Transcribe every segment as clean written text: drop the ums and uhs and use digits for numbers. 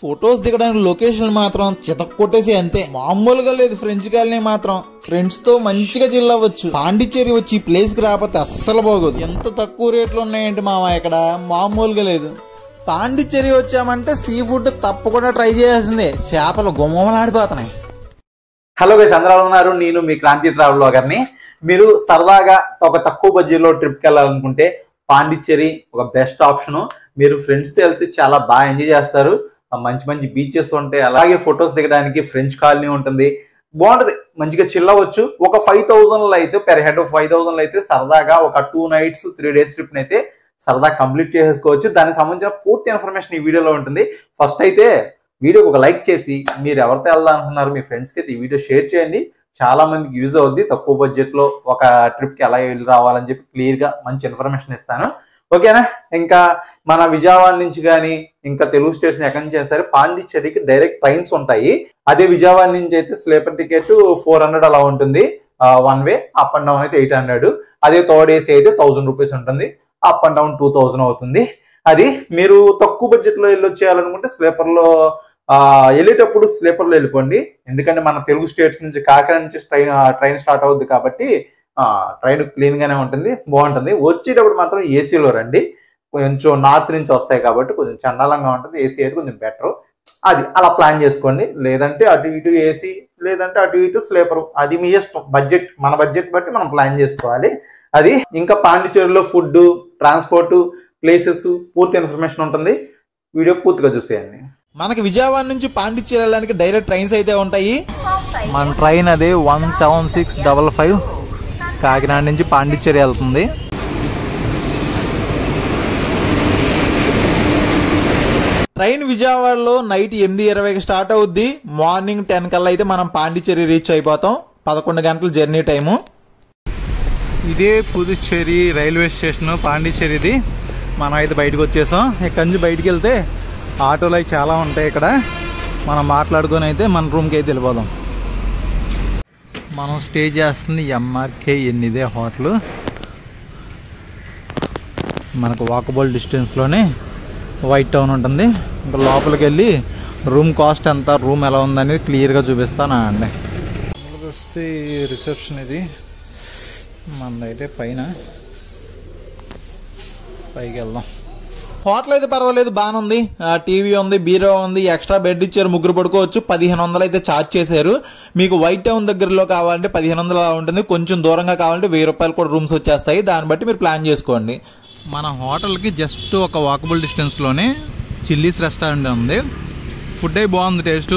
Photos దిగడానికి location మాత్రం చితక్కొట్టేసి అంతే, మామూలుగా లేదు. ఫ్రెంచ్ కాలనీ మాత్రం ఫ్రెండ్స్ తో మంచిగా చిల్ అవ్వచ్చు. పాండిచ్చేరి వచ్చి ఈ ప్లేస్ కి రాకపోతే అస్సలు బాగోదు. ఎంత తక్కువ రేట్లు ఉన్నాయంటే మామ ఇక్కడ మామూలుగా లేదు. పాండిచ్చేరి వచ్చామంటే సీ ఫుడ్ తప్పకుండా ట్రై చేయాల్సిందే. చేపలు గుమ్మలాడిపోతున్నాయి. హలో గైస్, అందరూ ఉన్నారు. నేను మీ క్రాంతి ట్రావెల్ బ్లాగర్ని. మీరు సరదాగా ఒక తక్కువ బడ్జెట్లో ట్రిప్కి వెళ్ళాలనుకుంటే పాండిచ్చేరి ఒక బెస్ట్ ఆప్షను. మీరు ఫ్రెండ్స్తో వెళ్తే చాలా బాగా ఎంజాయ్ చేస్తారు. మంచి మంచి బీచెస్ ఉంటాయి, అలాగే ఫొటోస్ దిగడానికి ఫ్రెంచ్ కాలనీ ఉంటుంది, బాగుంటుంది. మంచిగా చిల్ అవ్వచ్చు. ఒక 5,000 అయితే పెర్ హెడ్ 5,000 అయితే సరదాగా ఒక 2 nights 3 days ట్రిప్ అయితే సరదా కంప్లీట్ చేసేసుకోవచ్చు. దానికి సంబంధించిన పూర్తి ఇన్ఫర్మేషన్ ఈ వీడియోలో ఉంటుంది. ఫస్ట్ అయితే వీడియోకి ఒక లైక్ చేసి మీరు ఎవరితో వెళ్దామనుకున్నారు మీ ఫ్రెండ్స్కి అయితే ఈ వీడియో షేర్ చేయండి. చాలా మందికి యూజ్ అవుద్ది. తక్కువ బడ్జెట్లో ఒక ట్రిప్కి ఎలా వెళ్ళి రావాలని చెప్పి క్లియర్గా మంచి ఇన్ఫర్మేషన్ ఇస్తాను. ఓకేనా? ఇంకా మన విజయవాడ నుంచి కానీ ఇంకా తెలుగు స్టేషన్ ఎక్కడి నుంచి అయినా సరే పాండిచ్చేరికి డైరెక్ట్ ట్రైన్స్ ఉంటాయి. అదే విజయవాడ నుంచి అయితే స్లీపర్ టికెట్ 400 అలా ఉంటుంది one way. Up and down అయితే 800. అదే థర్డ్ ఏసీ అయితే 1000 రూపీస్ ఉంటుంది. అప్ అండ్ డౌన్ 2000 అవుతుంది. అది మీరు తక్కువ బడ్జెట్లో వెళ్ళొచ్చేయాలనుకుంటే స్లీపర్లో వెళ్ళేటప్పుడు స్లీపర్లో వెళ్ళిపోండి. ఎందుకంటే మన తెలుగు స్టేట్స్ నుంచి కాకినాడ నుంచి ట్రైన్ స్టార్ట్ అవుద్ది కాబట్టి ట్రైన్ క్లీన్ గానే ఉంటుంది, బాగుంటుంది. వచ్చేటప్పుడు మాత్రం ఏసీలో రండి. కొంచెం నార్త్ నుంచి వస్తాయి కాబట్టి కొంచెం చండాలంగా ఉంటుంది. ఏసీ అయితే కొంచెం బెటర్. అది అలా ప్లాన్ చేసుకోండి. లేదంటే అటు ఇటు ఏసీ, లేదంటే అటు ఇటు స్లీపర్. అది మీ ఇష్టం. బడ్జెట్ మన బడ్జెట్ బట్టి మనం ప్లాన్ చేసుకోవాలి. అది ఇంకా పాండిచ్చేరిలో ఫుడ్, ట్రాన్స్పోర్ట్, ప్లేసెస్ పూర్తి ఇన్ఫర్మేషన్ ఉంటుంది. వీడియో పూర్తిగా చూసేయండి. మనకి విజయవాడ నుంచి పాండిచ్చేరి వెళ్ళడానికి డైరెక్ట్ ట్రైన్స్ అయితే ఉంటాయి. మన ట్రైన్ అదే 17655 కాకినాడ నుంచి పాండిచ్చేరి వెళ్తుంది. ట్రైన్ విజయవాడలో నైట్ 8:20కి స్టార్ట్ అవుద్ది. మార్నింగ్ 10 కల్లా అయితే మనం పాండిచ్చేరి రీచ్ అయిపోతాం. 11 గంటల జర్నీ టైము. ఇదే పుదుచ్చేరి రైల్వే స్టేషన్ పాండిచ్చేరిది. మనం అయితే బయటకు వచ్చేసాం. ఇక్కడ నుంచి బయటికి వెళ్తే ఆటోలు అవి చాలా ఉంటాయి. ఇక్కడ మనం మాట్లాడుకొని అయితే మన రూమ్కి అయితే వెళ్ళిపోదాం. మనం స్టే చేస్తుంది ఎంఆర్కే ఎన్నిదే హోటల్. మనకు వాకబుల్ డిస్టెన్స్లోనే వైట్ టౌన్ ఉంటుంది. ఇంకా లోపలికి వెళ్ళి రూమ్ కాస్ట్ ఎంత, రూమ్ ఎలా ఉందనేది క్లియర్గా చూపిస్తాను అండి. వస్తే రిసెప్షన్ ఇది. మనదైతే పైకి వెళ్దాం. హోటల్ అయితే పర్వాలేదు, బాగానే ఉంది. టీవీ ఉంది, బీరో ఉంది, ఎక్స్ట్రా బెడ్ ఇచ్చారు, ముగ్గురు పడుకోవచ్చు. 1500 అయితే ఛార్జ్ చేశారు. మీకు వైట్ టౌన్ దగ్గరలో కావాలంటే 1500 అలా ఉంటుంది. కొంచెం దూరంగా కావాలంటే 1000 రూపాయలు కూడా రూమ్స్ వచ్చేస్తాయి. దాన్ని బట్టి మీరు ప్లాన్ చేసుకోండి. మన హోటల్కి జస్ట్ ఒక వాకబుల్ డిస్టెన్స్లోనే చిల్లీస్ రెస్టారెంట్ ఉంది. ఫుడ్ అయితే బాగుంది. టేస్ట్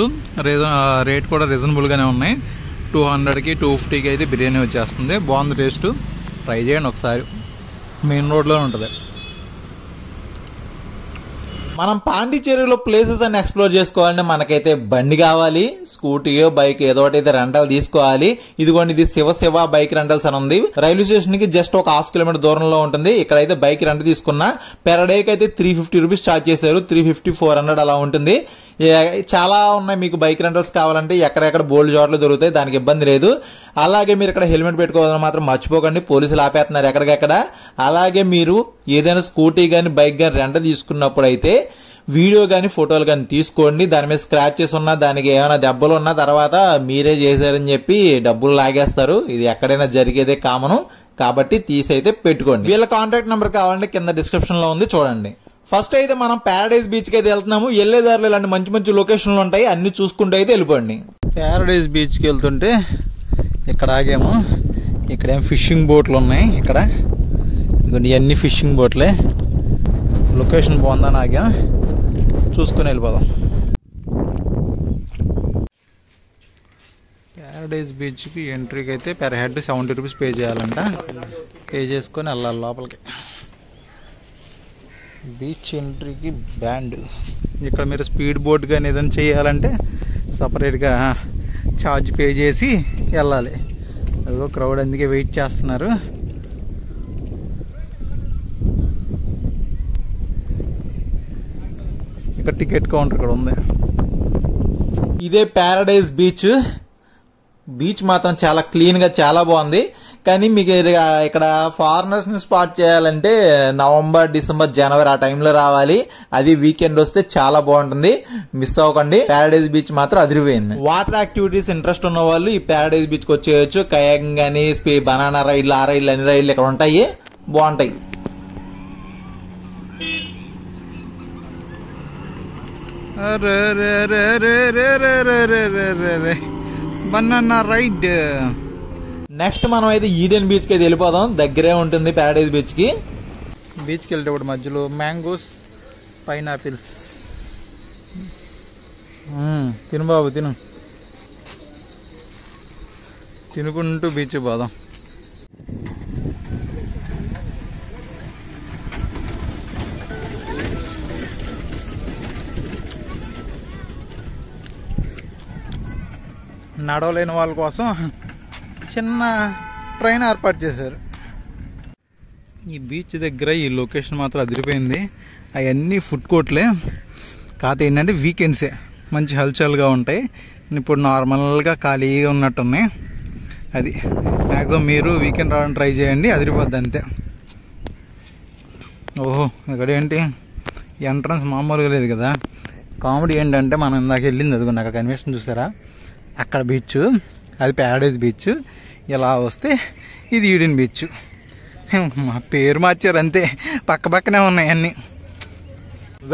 రేట్ కూడా రీజనబుల్గానే ఉన్నాయి. 200కి 250కి అయితే బిర్యానీ వచ్చేస్తుంది. బాగుంది టేస్ట్. ట్రై చేయండి ఒకసారి. మెయిన్ రోడ్లోనే ఉంటుంది. మనం పాండిచ్చేరిలో ప్లేసెస్ అన్ని ఎక్స్ప్లోర్ చేసుకోవాలంటే మనకైతే బండి కావాలి. స్కూటీయో బైక్ ఏదో ఒకటి అయితే రెంటల్ తీసుకోవాలి. ఇదిగోండి, ఇది శివ బైక్ రెంటల్స్ అని ఉంది. రైల్వే స్టేషన్ కి జస్ట్ ఒక 1/2 కిలోమీటర్ దూరంలో ఉంటుంది. ఇక్కడైతే బైక్ రెంట్ తీసుకున్నా పెర్ డేకి అయితే 350 రూపీస్ ఛార్జ్ చేశారు. 350, 400 అలా ఉంటుంది. చాలా ఉన్నాయి. మీకు బైక్ రెంటల్స్ కావాలంటే ఎక్కడెక్కడ బోల్డ్ చోట్ల దొరుకుతాయి, దానికి ఇబ్బంది లేదు. అలాగే మీరు ఇక్కడ హెల్మెట్ పెట్టుకోవాలని మాత్రం మర్చిపోకండి, పోలీసులు ఆపేస్తున్నారు ఎక్కడికెక్కడ. అలాగే మీరు ఏదైనా స్కూటీ కానీ బైక్ కానీ రెంట్ తీసుకున్నప్పుడు అయితే వీడియో కానీ ఫోటోలు కానీ తీసుకోండి. దాని మీద స్క్రాచెస్ ఉన్నా, దానికి ఏమైనా దెబ్బలు ఉన్నా తర్వాత మీరే చేశారని చెప్పి డబ్బులు లాగేస్తారు. ఇది ఎక్కడైనా జరిగేదే కామను కాబట్టి తీసైతే పెట్టుకోండి. వీళ్ళ కాంటాక్ట్ నెంబర్ కావాలంటే కింద డిస్క్రిప్షన్ లో ఉంది, చూడండి. ఫస్ట్ అయితే మనం ప్యారడైజ్ బీచ్ కి అయితే వెళ్తున్నాము. వెళ్ళేదారిలో ఇలాంటి మంచి మంచి లొకేషన్లు ఉంటాయి, అన్ని చూసుకుంటూ అయితే వెళ్ళిపోండి. ప్యారడైజ్ బీచ్ కి వెళ్తుంటే ఇక్కడ ఆగాము. ఇక్కడేం ఫిషింగ్ బోట్లు ఉన్నాయి. ఇక్కడ ఇవన్నీ ఫిషింగ్ బోట్లే. లొకేషన్ బాగుందని ఆగా, చూసుకుని వెళ్ళిపోదాం. ప్యారడైజ్ బీచ్కి ఎంట్రీకి అయితే పెర్ హెడ్ 70 రూపీస్ పే చేయాలంట. పే చేసుకొని వెళ్ళాలి లోపలికి. బీచ్ ఎంట్రీకి బ్యాండ్. ఇక్కడ మీరు స్పీడ్ బోట్ కానీ ఏదైనా చేయాలంటే సపరేట్గా ఛార్జ్ పే చేసి వెళ్ళాలి. అదిగో క్రౌడ్, అందుకే వెయిట్ చేస్తున్నారు. ఇక్కడ టికెట్ కౌంటర్ ఇక్కడ ఉంది. ఇదే ప్యారడైజ్ బీచ్. బీచ్ మాత్రం చాలా క్లీన్ గా చాలా బాగుంది. కానీ మీకు ఇక్కడ ఫారినర్స్ ని స్పాట్ చేయాలంటే నవంబర్, డిసెంబర్, జనవరి ఆ టైంలో రావాలి. అది వీకెండ్ వస్తే చాలా బాగుంటుంది, మిస్ అవ్వకండి. ప్యారడైజ్ బీచ్ మాత్రం అదిరిపోయింది. వాటర్ యాక్టివిటీస్ ఇంట్రెస్ట్ ఉన్న వాళ్ళు ఈ ప్యారడైజ్ బీచ్ కి వచ్చేయచ్చు. కయాకింగ్ గానీ, బనానా రైడ్లు, ఆ రైడ్లు, అన్ని రైడ్లు ఇక్కడ ఉంటాయి, బాగుంటాయి. Banana ride. నెక్స్ట్ మనం అయితే ఈడెన్ బీచ్ కి అయితే వెళ్ళిపోదాం. దగ్గరే ఉంటుంది ప్యారడైజ్ బీచ్ కి. బీచ్కి వెళ్ళేటప్పుడు మధ్యలో మ్యాంగోస్, పైనాపిల్స్. తిను బాబు తిను, తినుకుంటూ బీచ్ పోదాం. నడవలేని వాళ్ళ కోసం చిన్న ట్రైన్ ఏర్పాటు చేశారు. ఈ బీచ్ దగ్గర ఈ లొకేషన్ మాత్రం అదిరిపోయింది. అవన్నీ ఫుడ్ కోర్ట్లే, కాకపోతే ఏంటంటే వీకెండ్సే మంచి హల్చల్గా ఉంటాయి. ఇప్పుడు నార్మల్గా ఖాళీగా ఉన్నట్టున్నాయి. అది మ్యాక్సిమం మీరు వీకెండ్ రావడానికి ట్రై చేయండి, అదిరిపోద్ది అంతే. ఓహో, ఇక్కడ ఏంటి ఎంట్రన్స్ మామూలుగా లేదు కదా. కామెడీ ఏంటంటే మనం ఇందాక వెళ్ళింది అదిగోండి, అక్కడ కన్వెన్షన్ చూసారా, అక్కడ బీచ్, అది ప్యారడైజ్ బీచ్. ఇలా వస్తే ఇది ఈడెన్ బీచ్. మా పేరు మార్చారు అంతే, పక్క పక్కనే ఉన్నాయి అన్ని.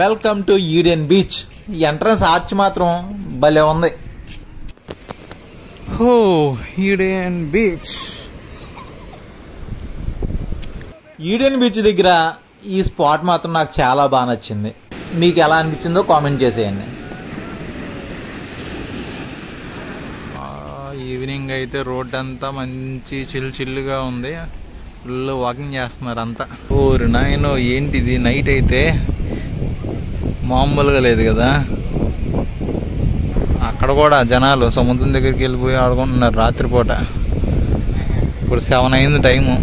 Welcome to Eden beach. ఈ ఎంట్రన్స్ ఆర్చ్ మాత్రం భలే ఉంది. ఓ, ఈడెన్ బీచ్. ఈడెన్ బీచ్ దగ్గర ఈ స్పాట్ మాత్రం నాకు చాలా బాగా నచ్చింది. మీకు ఎలా అనిపించిందో కామెంట్ చేసేయండి. ఈవినింగ్ అయితే రోడ్ అంతా మంచి చిల్లుగా ఉంది. ఫుల్ వాకింగ్ చేస్తున్నారు అంతా. ఓరు నాయనో, ఏంటిది నైట్ అయితే మామూలుగా లేదు కదా. అక్కడ కూడా జనాలు సముద్రం దగ్గరికి వెళ్ళిపోయి ఆడుకుంటున్నారు రాత్రిపూట. ఇప్పుడు 7 అయింది టైము.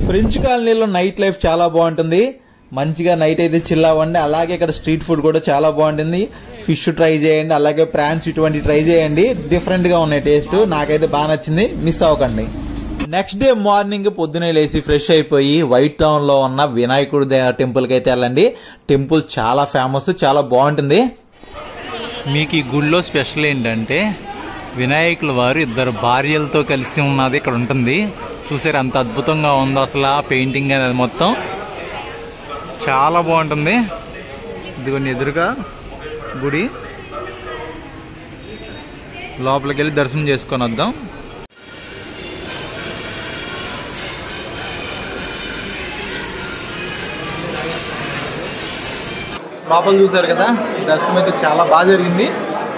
ఫ్రెంచ్ కాలనీలో నైట్ లైఫ్ చాలా బాగుంటుంది. మంచిగా నైట్ అయితే చిల్ అవ్వండి. అలాగే ఇక్కడ స్ట్రీట్ ఫుడ్ కూడా చాలా బాగుంటుంది. ఫిష్ ట్రై చేయండి, అలాగే ప్రాన్స్ ఇటువంటి ట్రై చేయండి. డిఫరెంట్ గా ఉన్నాయి టేస్ట్. నాకైతే బాగా నచ్చింది, మిస్ అవ్వకండి. నెక్స్ట్ డే మార్నింగ్ పొద్దునే లేచి ఫ్రెష్ అయిపోయి వైట్ టౌన్ లో ఉన్న వినాయకుడి టెంపుల్ కి అయితే వెళ్ళండి. టెంపుల్ చాలా ఫేమస్, చాలా బాగుంటుంది. మీకు ఈ గుడిలో స్పెషల్ ఏంటంటే వినాయకుల వారు 2 భార్యలతో కలిసి ఉన్నది ఇక్కడ ఉంటుంది. చూసారు అంత అద్భుతంగా ఉందో అసలు ఆ పెయింటింగ్ అనేది మొత్తం చాలా బాగుంటుంది. ఇదిగోండి ఎదురుగా గుడి, లోపలికి వెళ్ళి దర్శనం చేసుకొని వద్దాం. లోపల చూసారు కదా, దర్శనం అయితే చాలా బాగా జరిగింది.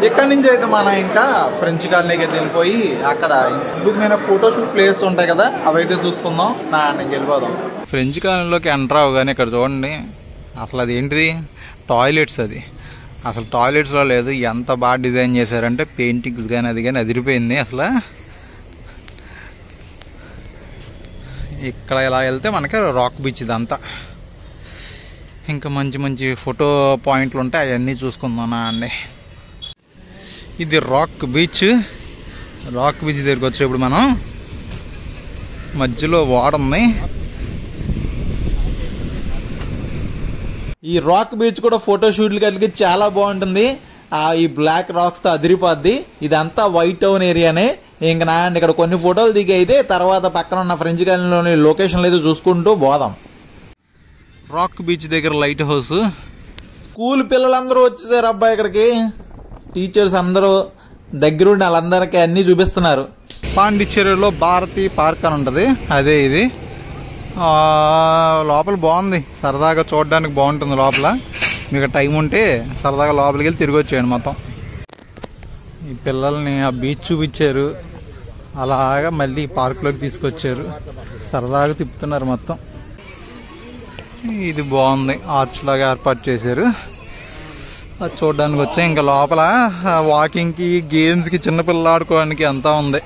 ఇక్కడ నుంచి అయితే మనం ఇంకా ఫ్రెంచ్ కాలనీకి అయితే వెళ్ళిపోయి అక్కడ అద్భుతమైన ఫోటోషూట్ ప్లేస్ ఉంటాయి కదా, అవైతే చూసుకుందాం. నేను వెళ్ళిపోదాం. ఫ్రెంచ్ కాలనీలోకి ఎంటర్ అవగానే ఇక్కడ చూడండి, అసలు అది ఏంటిది టాయిలెట్స్. అది అసలు టాయిలెట్స్లో లేదు, ఎంత బాగా డిజైన్ చేశారంటే పెయింటింగ్స్ కానీ అది కానీ అదిరిపోయింది అసలు. ఇక్కడ ఇలా వెళ్తే మనకి రాక్ బీచ్ ఇదంతా. ఇంకా మంచి మంచి ఫోటో పాయింట్లు ఉంటాయి, అవన్నీ చూసుకుందాం అండి. ఇది రాక్ బీచ్. రాక్ బీచ్ దగ్గరికి వచ్చేప్పుడు మనం మధ్యలో వాడ ఉంది. ఈ రాక్ బీచ్ కూడా ఫోటో షూట్లు కలిగి చాలా బాగుంటుంది. ఈ బ్లాక్ రాక్స్ తో అదిరిపోద్ది. ఇదంతా వైట్ టౌన్ ఏరియానే. ఇంకా నాయండి ఇక్కడ కొన్ని ఫోటోలు దిగి అయితే తర్వాత పక్కన ఉన్న ఫ్రెంచ్ కాలనీలోని లొకేషన్లు అయితే చూసుకుంటూ పోదాం. రాక్ బీచ్ దగ్గర లైట్ హౌస్. స్కూల్ పిల్లలందరూ వచ్చేసారు అబ్బాయి ఇక్కడికి. టీచర్స్ అందరూ దగ్గరుండి వాళ్ళందరికీ అన్ని చూపిస్తున్నారు. పాండిచ్చేరిలో భారతి పార్క్ అని ఉంటుంది, అదే ఇది. లోపల బాగుంది, సరదాగా చూడడానికి బాగుంటుంది. లోపల మీకు టైం ఉంటే సరదాగా లోపలికి వెళ్ళి తిరిగి వచ్చేయండి మొత్తం. ఈ పిల్లల్ని ఆ బీచ్ చూపించారు, అలాగా మళ్ళీ పార్కులోకి తీసుకొచ్చారు, సరదాగా తిప్పుతున్నారు మొత్తం. ఇది బాగుంది, ఆర్చ్ లాగా ఏర్పాటు చేశారు, అది చూడడానికి వచ్చాయి. ఇంకా లోపల వాకింగ్కి, గేమ్స్కి, చిన్నపిల్లలు ఆడుకోవడానికి అంతా ఉంది.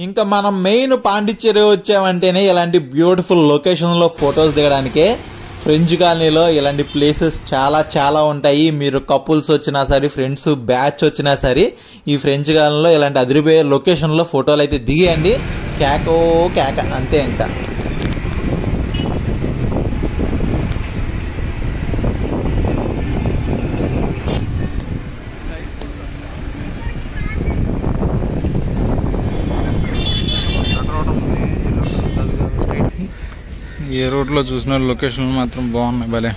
ఇంకా మనం మెయిన్ పాండిచ్చేరి వచ్చామంటేనే ఇలాంటి బ్యూటిఫుల్ లొకేషన్ లో ఫొటోస్ దిగడానికే. ఫ్రెంచ్ కాలనీలో ఇలాంటి ప్లేసెస్ చాలా చాలా ఉంటాయి. మీరు కపుల్స్ వచ్చినా సరే, ఫ్రెండ్స్ బ్యాచ్ వచ్చినా సరే, ఈ ఫ్రెంచ్ కాలనీలో ఇలాంటి అదిరిపోయే లొకేషన్ లో ఫోటోలు అయితే దిగేయండి. కేకో కేక అంతే ఇంకా. ఏ రోడ్లో చూసిన లొకేషన్లు మాత్రం బాగున్నాయి భలే.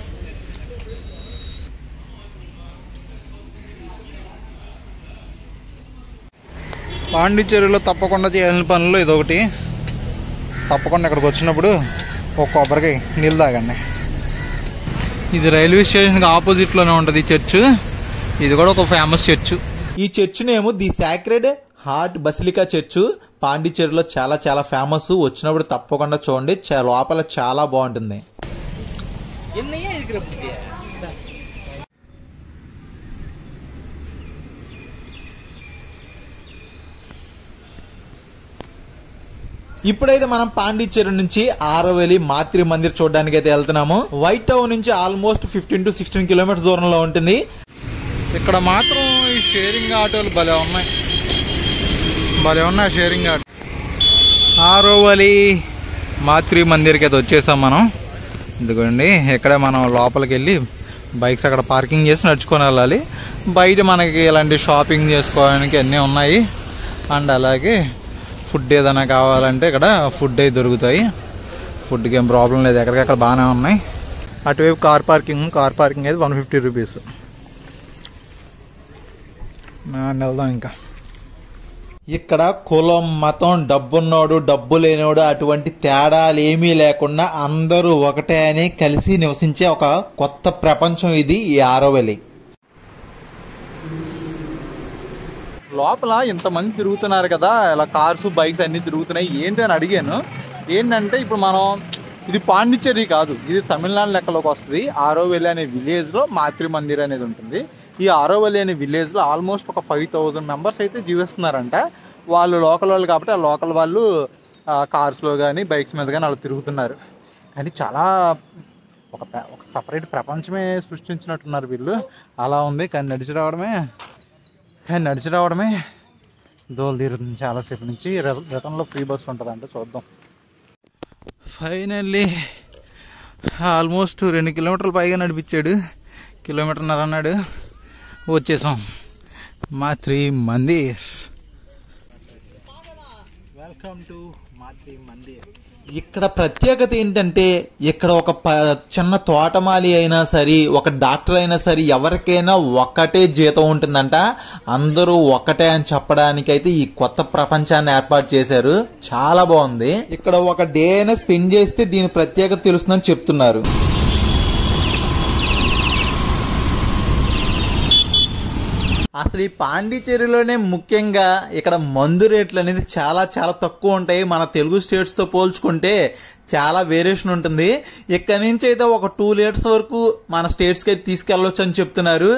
పాండిచ్చేరిలో తప్పకుండా చేయాల్సిన పనులు ఇదొకటి. తప్పకుండా ఇక్కడికి వచ్చినప్పుడు ఒక కొబ్బరికాయ నీళ్ళు తాగండి. ఇది రైల్వే స్టేషన్కి ఆపోజిట్లోనే ఉంటుంది ఈ చర్చ్. ఇది కూడా ఒక ఫేమస్ చర్చ్. ఈ church name the sacred heart basilica church. పాండిచ్చేరిలో చాలా చాలా ఫేమస్. వచ్చినప్పుడు తప్పకుండా చూడండి, లోపల చాలా బాగుంటుంది. ఇప్పుడైతే మనం పాండిచ్చేరి నుంచి ఆరవెల్లి మాతృ మందిర్ చూడడానికి అయితే వెళ్తున్నాము. వైట్ టౌన్ నుంచి ఆల్మోస్ట్ 15 to 16 కిలోమీటర్స్ దూరంలో ఉంటుంది. ఇక్కడ మాత్రం ఈ షేరింగ్ ఆటోలు భలే ఉన్నాయి, భలే ఉన్నాయి షేరింగ్ ఆటో. ఆరవెల్లి మాతృ మందిర్కి అయితే వచ్చేసాం మనం. ఇదిగోండి ఇక్కడే మనం లోపలికి వెళ్ళి బైక్స్ అక్కడ పార్కింగ్ చేసి నడుచుకొని వెళ్ళాలి. బయట మనకి ఇలాంటి షాపింగ్ చేసుకోవడానికి అన్నీ ఉన్నాయి. అండ్ అలాగే ఫుడ్ ఏదైనా కావాలంటే ఇక్కడ ఫుడ్ అయితే దొరుకుతాయి. ఫుడ్కి ఏం ప్రాబ్లం లేదు, ఎక్కడికక్కడ బాగానే ఉన్నాయి. అటువైపు కార్ పార్కింగ్ అయితే 150 రూపీస్. వెళ్దాం ఇంకా. ఇక్కడ కులం మతం డబ్బున్నోడు డబ్బు లేనివాడు అటువంటి తేడాలు ఏమీ లేకుండా అందరూ ఒకటే అని కలిసి నివసించే ఒక కొత్త ప్రపంచం ఇది ఈ ఆరవెల్లి. లోపల ఇంతమంది తిరుగుతున్నారు కదా, ఇలా కార్స్ బైక్స్ అన్నీ తిరుగుతున్నాయి ఏంటి అని అడిగాను. ఏంటంటే ఇప్పుడు మనం ఇది పాండిచ్చేరి కాదు, ఇది తమిళనాడు లెక్కలోకి వస్తుంది. ఆరవెల్లి అనే విలేజ్లో మాతృ మందిర్ అనేది ఉంటుంది. ఈ ఆరవెల్లి అనే విలేజ్లో ఆల్మోస్ట్ ఒక 5000 మెంబర్స్ అయితే జీవిస్తున్నారంట. వాళ్ళు లోకల్ వాళ్ళు కాబట్టి ఆ లోకల్ వాళ్ళు కార్స్లో కానీ బైక్స్ మీద కానీ వాళ్ళు తిరుగుతున్నారు. కానీ చాలా ఒక సపరేట్ ప్రపంచమే సృష్టించినట్టున్నారు వీళ్ళు. అలా ఉంది. కానీ నడిచి రావడమే దోలు తీరుతుంది చాలాసేపు నుంచి. రిటర్న్లో ఫ్రీ బస్ ఉంటుందంటే చూద్దాం. ఫైనల్లీ ఆల్మోస్ట్ 2 కిలోమీటర్లు పైగా నడిపించాడు, 1.5 కిలోమీటర్ అన్నాడు. వచ్చేసాం మాతృ మందిర్. వెల్కమ్ టు మాతృ మందిర్. ఇక్కడ ప్రత్యేకత ఏంటంటే ఇక్కడ ఒక చిన్న తోటమాలి అయినా సరే, ఒక డాక్టర్ అయినా సరే, ఎవరికైనా ఒక్కటే జీతం ఉంటుందంట. అందరూ ఒక్కటే అని చెప్పడానికైతే ఈ కొత్త ప్రపంచాన్ని ఏర్పాటు చేశారు. చాలా బాగుంది. ఇక్కడ ఒక డే అయినా స్పెండ్ చేస్తే దీని ప్రత్యేకత తెలుస్తుందని చెప్తున్నారు. అసలు ఈ పాండిచ్చేరిలోనే ముఖ్యంగా ఇక్కడ మందు రేట్లు అనేది చాలా చాలా తక్కువ ఉంటాయి. మన తెలుగు స్టేట్స్ తో పోల్చుకుంటే చాలా వేరియేషన్ ఉంటుంది. ఇక్కడ నుంచి అయితే ఒక 2 లీటర్స్ వరకు మన స్టేట్స్కి అయితే తీసుకెళ్ళొచ్చు అని చెప్తున్నారు.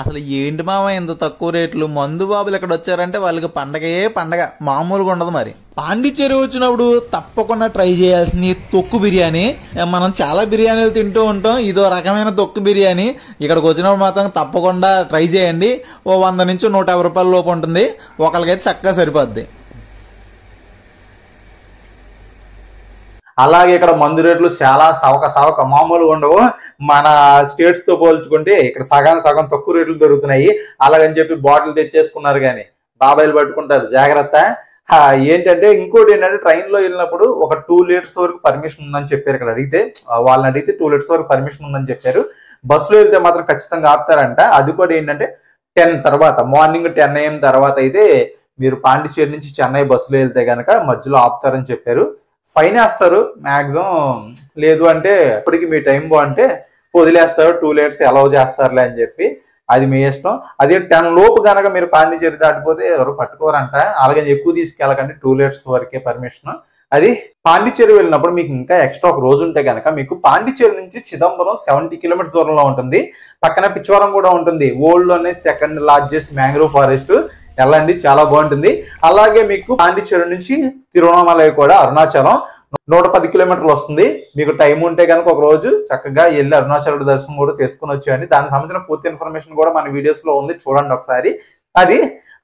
అసలు ఏంటి మామ ఇంత తక్కువ రేట్లు? మందు బాబులు ఇక్కడ వచ్చారంటే వాళ్ళకి పండగ మామూలుగా ఉండదు. మరి పాండిచ్చేరి వచ్చినప్పుడు తప్పకుండా ట్రై చేయాల్సింది తొక్కు బిర్యానీ. మనం చాలా బిర్యానీలు తింటూ ఉంటాం, ఇదో రకమైన తొక్కు బిర్యానీ. ఇక్కడికి వచ్చినప్పుడు మాత్రం తప్పకుండా ట్రై చేయండి. ఓ 100 నుంచి 150 రూపాయల లోపు ఉంటుంది. ఒకరికైతే చక్కగా సరిపోద్ది. అలాగే ఇక్కడ మందు రేట్లు చాలా సవక మామూలుగా ఉండవు. మన స్టేట్స్ తో పోల్చుకుంటే ఇక్కడ సగం తక్కువ రేట్లు దొరుకుతున్నాయి. అలాగని చెప్పి బాటిల్ తెచ్చేసుకున్నారు కానీ బాబాయిలు పట్టుకుంటారు, జాగ్రత్త. ఏంటంటే ఇంకోటి ఏంటంటే ట్రైన్ లో వెళ్ళినప్పుడు ఒక 2 లీటర్స్ వరకు పర్మిషన్ ఉందని చెప్పారు. ఇక్కడ వాళ్ళని అడిగితే 2 లీటర్స్ వరకు పర్మిషన్ ఉందని చెప్పారు. బస్సులో వెళ్తే మాత్రం ఖచ్చితంగా ఆపుతారంట. అది కూడా ఏంటంటే 10 తర్వాత, మార్నింగ్ 10 AM తర్వాత అయితే మీరు పాండిచ్చేరి నుంచి చెన్నై బస్సులో వెళ్తే కనుక మధ్యలో ఆపుతారని చెప్పారు. ఫైన్ వేస్తారు మాక్సిమం. లేదు అంటే ఇప్పటికి మీ టైం బాగుంటే వదిలేస్తారు, 2 లీటర్స్ అలౌ చేస్తారులే అని చెప్పి. అది మీ ఇష్టం. అదే 10 లోపు కనుక మీరు పాండిచ్చేరి దాటిపోతే ఎవరు పట్టుకోరంట. అలాగే ఎక్కువ తీసుకెళ్ళకండి, 2 లీటర్స్ వరకే పర్మిషన్. అది పాండిచ్చేరి వెళ్ళినప్పుడు మీకు ఇంకా ఎక్స్ట్రా ఒక రోజు ఉంటే కనుక మీకు పాండిచ్చేరి నుంచి చిదంబరం 70 కిలోమీటర్స్ దూరంలో ఉంటుంది. పక్కన పిచ్చవరం కూడా ఉంటుంది. వరల్డ్ లోనే 2nd లార్జెస్ట్ మ్యాంగ్రోవ్ ఫారెస్ట్. వెళ్ళండి, చాలా బాగుంటుంది. అలాగే మీకు పాండిచ్చేరి నుంచి తిరువణామలై కూడా అరుణాచలం 110 కిలోమీటర్లు వస్తుంది. మీకు టైం ఉంటే కనుక ఒక రోజు చక్కగా వెళ్ళి అరుణాచల దర్శనం కూడా చేసుకుని వచ్చేయండి. దానికి సంబంధించిన పూర్తి ఇన్ఫర్మేషన్ కూడా మన వీడియోస్ లో ఉంది, చూడండి ఒకసారి. అది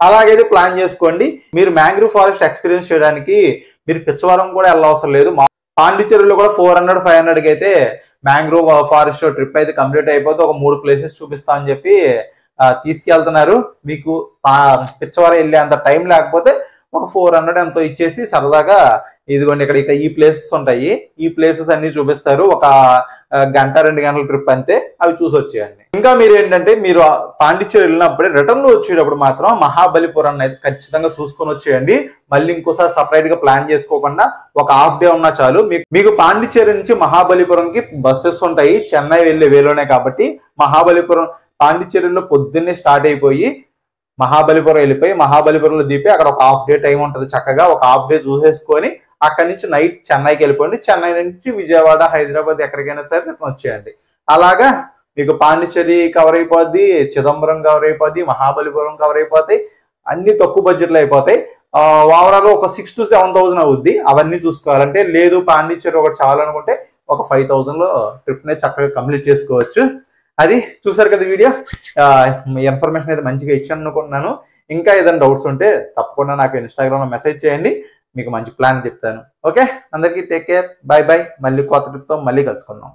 అలాగైతే ప్లాన్ చేసుకోండి. మీరు మ్యాంగ్రోవ్ ఫారెస్ట్ ఎక్స్పీరియన్స్ చేయడానికి మీరు పిచ్చవరం కూడా వెళ్ళవసరం లేదు. పాండిచ్చేరిలో కూడా 400-500కి అయితే మ్యాంగ్రోవ్ ఫారెస్ట్ ట్రిప్ అయితే కంప్లీట్ అయిపోతే ఒక 3 ప్లేసెస్ చూపిస్తా అని చెప్పి తీసుకెళ్తున్నారు. మీకు పిచ్చవరం వెళ్ళే అంత టైం లేకపోతే ఒక 400 ఎంతో ఇచ్చేసి సరదాగా ఇదిగోండి ఇక్కడ ఈ ప్లేసెస్ ఉంటాయి, ఈ ప్లేసెస్ అన్ని చూపిస్తారు. ఒక 1-2 గంటల ట్రిప్ అంతే, అవి చూసి వచ్చేయండి. ఇంకా మీరు ఏంటంటే మీరు పాండిచ్చేరి వెళ్ళినప్పుడే రిటర్న్ లో వచ్చేటప్పుడు మాత్రం మహాబలిపురం అయితే ఖచ్చితంగా చూసుకొని వచ్చేయండి. మళ్ళీ ఇంకోసారి సపరేట్ గా ప్లాన్ చేసుకోకుండా ఒక హాఫ్ డే ఉన్నా చాలు. మీకు పాండిచ్చేరి నుంచి మహాబలిపురంకి బస్సెస్ ఉంటాయి, చెన్నై వెళ్ళే వేలోనే కాబట్టి మహాబలిపురం పాండిచ్చేరిలో పొద్దున్నే స్టార్ట్ అయిపోయి మహాబలిపురం వెళ్ళిపోయి మహాబలిపురంలో దిపి అక్కడ ఒక హాఫ్ డే టైం ఉంటుంది. చక్కగా ఒక హాఫ్ డే చూసేసుకొని అక్కడి నుంచి నైట్ చెన్నైకి వెళ్ళిపోండి. చెన్నై నుంచి విజయవాడ, హైదరాబాద్ ఎక్కడికైనా సరే రిటర్న్ వచ్చేయండి. అలాగా మీకు పాండిచ్చేరి కవర్ అయిపోద్ది, చిదంబరం కవర్ అయిపోద్ది, మహాబలిపురం కవర్ అయిపోతాయి, అన్ని తక్కువ బడ్జెట్లో అయిపోతాయి. ఓవరాల్ ఒక 6,000 to 7,000 అవుద్ది. అవన్నీ చూసుకోవాలంటే. లేదు పాండిచ్చేరి ఒకటి చాలనుకుంటే ఒక 5,000లో ట్రిప్ ని చక్కగా కంప్లీట్ చేసుకోవచ్చు. అది చూసారు కదా వీడియో. ఇన్ఫర్మేషన్ అయితే మంచిగా ఇచ్చాను అనుకుంటున్నాను. ఇంకా ఏదైనా డౌట్స్ ఉంటే తప్పకుండా నాకు ఇన్స్టాగ్రామ్ లో మెసేజ్ చేయండి, మీకు మంచి ప్లాన్ చెప్తాను. ఓకే, అందరికీ టేక్ కేర్, బై బై. మళ్ళీ కొత్త ట్రిప్తో మళ్ళీ కలుసుకుందాం.